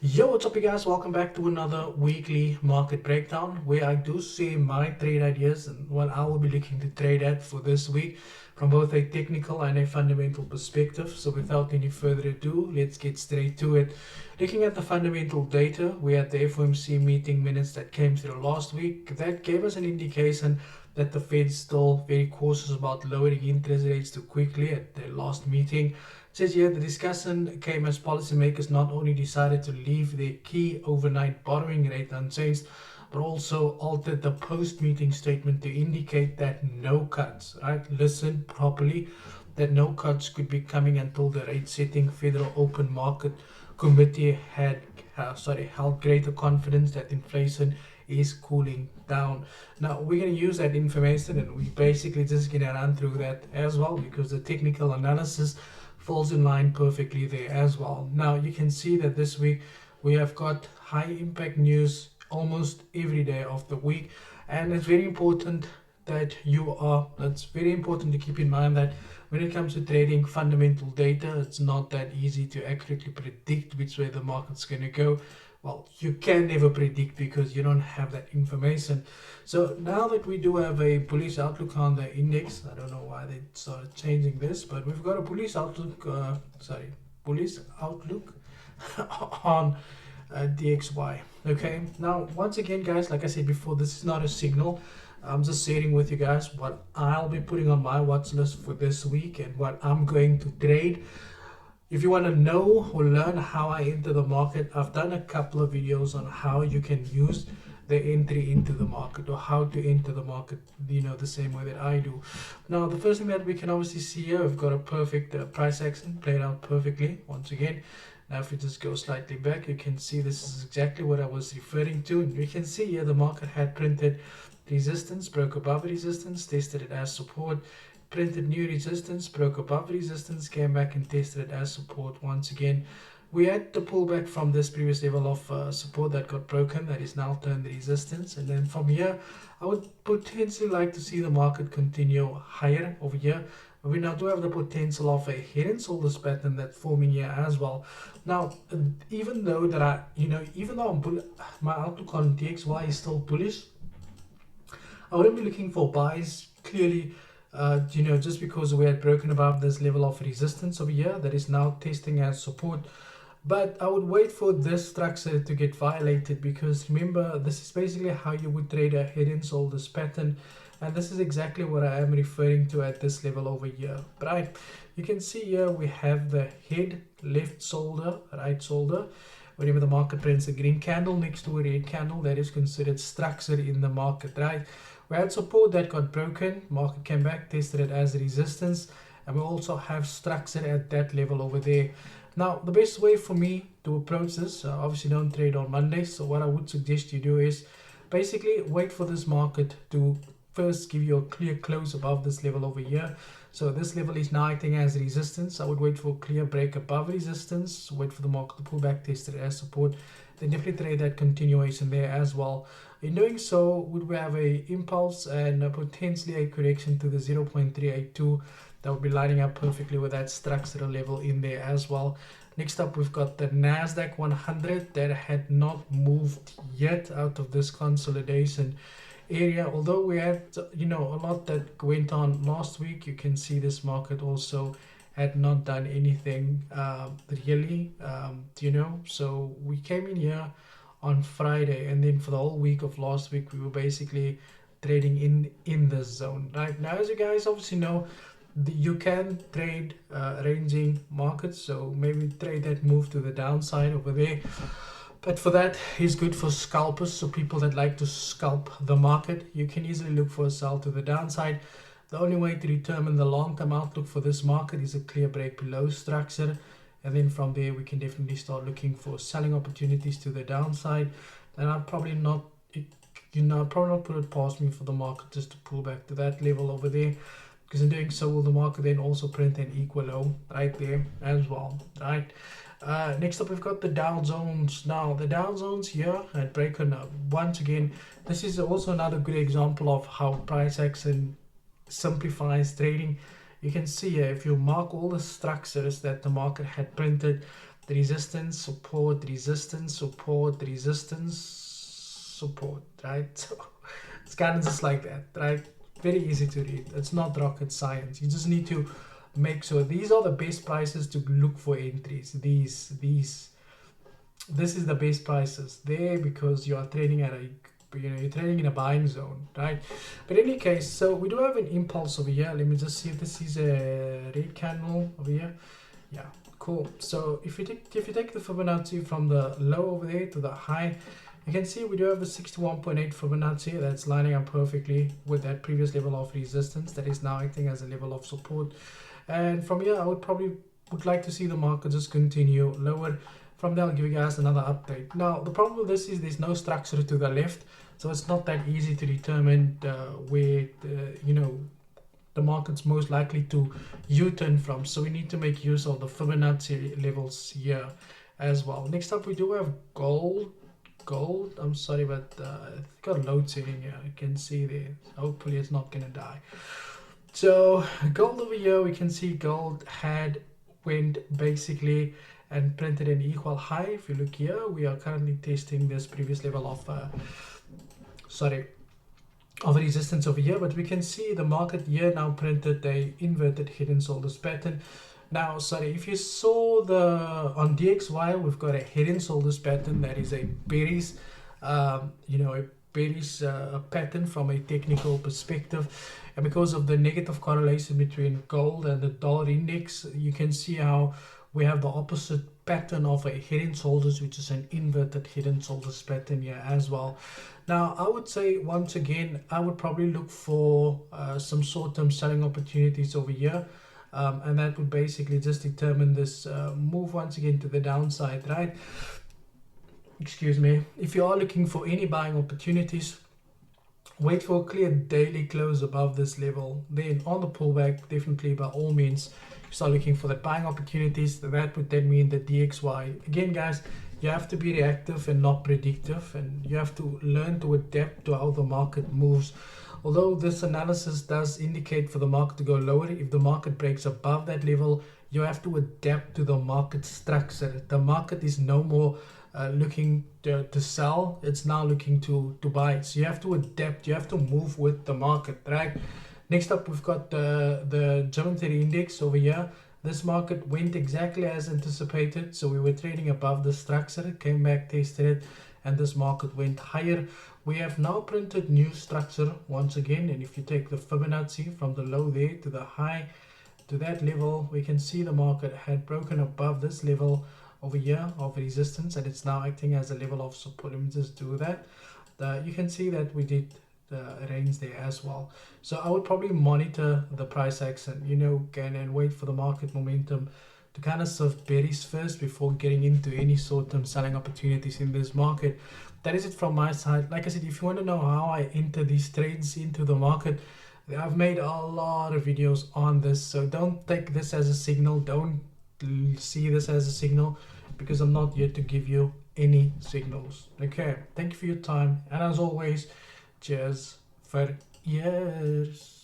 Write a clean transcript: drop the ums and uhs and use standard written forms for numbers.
Yo, what's up you guys? Welcome back to another weekly market breakdown where I do see my trade ideas and what I will be looking to trade at for this week from both a technical and a fundamental perspective. So without any further ado, let's get straight to it. Looking at the fundamental data, we had the FOMC meeting minutes that came through last week. That gave us an indication that the Fed's still very cautious about lowering interest rates too quickly at their last meeting. It says here the discussion came as policymakers not only decided to leave their key overnight borrowing rate unchanged, but also altered the post-meeting statement to indicate that no cuts, right? Listen properly, that no cuts could be coming until the rate-setting Federal Open Market Committee had held greater confidence that inflation is cooling down. Now we're going to use that information and we basically just going to run through that as well because the technical analysis falls in line perfectly there as well. Now you can see that this week we have got high impact news almost every day of the week, and it's very important that it's very important to keep in mind that when it comes to trading fundamental data, it's not that easy to accurately predict which way the market's going to go. Well, you can never predict because you don't have that information. So now that we do have a bullish outlook on the index, I don't know why they started changing this, but we've got a bullish outlook, bullish outlook on DXY. Okay, now once again guys, like I said before, this is not a signal. I'm just sharing with you guys what I'll be putting on my watch list for this week and what I'm going to trade. If you want to know or learn how I enter the market, I've done a couple of videos on how you can use the entry into the market or how to enter the market, the same way that I do. Now, the first thing that we can obviously see here, we've got a perfect price action played out perfectly once again. Now, if we just go slightly back, you can see this is exactly what I was referring to. And you can see here the market had printed resistance, broke above resistance, tested it as support, printed new resistance, broke above resistance, came back and tested it as support once again. We had the pullback from this previous level of support that got broken, that is now turned resistance, and then from here I would potentially like to see the market continue higher over here. We now do have the potential of a head and shoulders pattern that's forming here as well. Now, even though that even though my outlook on DXY is still bullish, I wouldn't be looking for buys clearly. Just because we had broken above this level of resistance over here that is now testing as support. But I would wait for this structure to get violated because remember, this is basically how you would trade a head and shoulders pattern. And this is exactly what I am referring to at this level over here. Right, you can see here we have the head, left shoulder, right shoulder. Whenever the market prints a green candle next to a red candle, that is considered structure in the market, right? We had support that got broken, market came back, tested it as resistance, and we also have structure at that level over there. Now, the best way for me to approach this, obviously don't trade on Mondays, so what I would suggest you do is basically wait for this market to first give you a clear close above this level over here. So this level is now acting as resistance. I would wait for a clear break above resistance, wait for the market to pull back, test it as support, then definitely trade that continuation there as well. In doing so, would we have a impulse and potentially a correction to the 0.382 that would be lining up perfectly with that structural level in there as well. Next up, we've got the Nasdaq 100 that had not moved yet out of this consolidation area. Although we had a lot that went on last week, you can see this market also had not done anything really, so we came in here on Friday, and then for the whole week of last week we were basically trading in this zone. Right now, as you guys obviously know, you can trade ranging markets, so maybe trade that move to the downside over there. But for that, it's good for scalpers, so people that like to scalp the market. You can easily look for a sell to the downside. The only way to determine the long-term outlook for this market is a clear break below structure, and then from there we can definitely start looking for selling opportunities to the downside. And I'd probably not put it past me for the market just to pull back to that level over there, because in doing so will the market then also print an equal low right there as well, right? Next up, we've got the Dow Jones. Now, the Dow Jones here had broken up once again. This is also another good example of how price action simplifies trading. You can see here, if you mark all the structures that the market had printed, the resistance, support, resistance, support, resistance, support, right? So it's kind of just like that, right? Very easy to read. It's not rocket science. You just need to make sure these are the best prices to look for entries. This is the best prices there, because you are trading at a, you're trading in a buying zone, right? But in any case, so we do have an impulse over here. Let me just see if this is a red candle over here. Yeah, cool. So if you take the Fibonacci from the low over there to the high, you can see we do have a 61.8 Fibonacci that's lining up perfectly with that previous level of resistance that is now acting as a level of support. And from here, I would like to see the market just continue lower. From there, I'll give you guys another update. Now, the problem with this is there's no structure to the left, so it's not that easy to determine where the market's most likely to U-turn from. So we need to make use of the Fibonacci levels here as well. Next up, we do have gold. I'm sorry, but it's got load setting here. You can see there. Hopefully, it's not gonna die. So gold over here, we can see gold went basically and printed an equal high. If you look here, we are currently testing this previous level of resistance over here, but we can see the market here now printed a inverted head and shoulders pattern. Now, if you saw on DXY, we've got a head and shoulders pattern that is a bearish, pattern from a technical perspective. And because of the negative correlation between gold and the dollar index, you can see how we have the opposite pattern of a head and shoulders, which is an inverted head and shoulders pattern here as well. Now, I would say once again, I would probably look for some short-term selling opportunities over here. And that would basically just determine this move once again to the downside, right? Excuse me. If you are looking for any buying opportunities, wait for a clear daily close above this level. Then on the pullback, definitely by all means, start looking for the buying opportunities. That would then mean the DXY. Again, guys, you have to be reactive and not predictive, and you have to learn to adapt to how the market moves. Although this analysis does indicate for the market to go lower, if the market breaks above that level, you have to adapt to the market structure. The market is no more looking to sell, it's now looking to buy. So you have to adapt, you have to move with the market, right? Next up, we've got the geometry index over here. This market went exactly as anticipated. So we were trading above the structure, it came back, tested it, and this market went higher. We have now printed new structure once again. And if you take the Fibonacci from the low there to the high to that level, we can see the market had broken above this level over here of resistance, and it's now acting as a level of support. Let me just do that. You can see that we did range there as well. So I would probably monitor the price action, and wait for the market momentum to kind of serve bearish first before getting into any short-term selling opportunities in this market. That is it from my side. Like I said, if you want to know how I enter these trades into the market, I've made a lot of videos on this. So don't take this as a signal. Don't see this as a signal, because I'm not here to give you any signals. Okay, thank you for your time, and as always, cheers for years.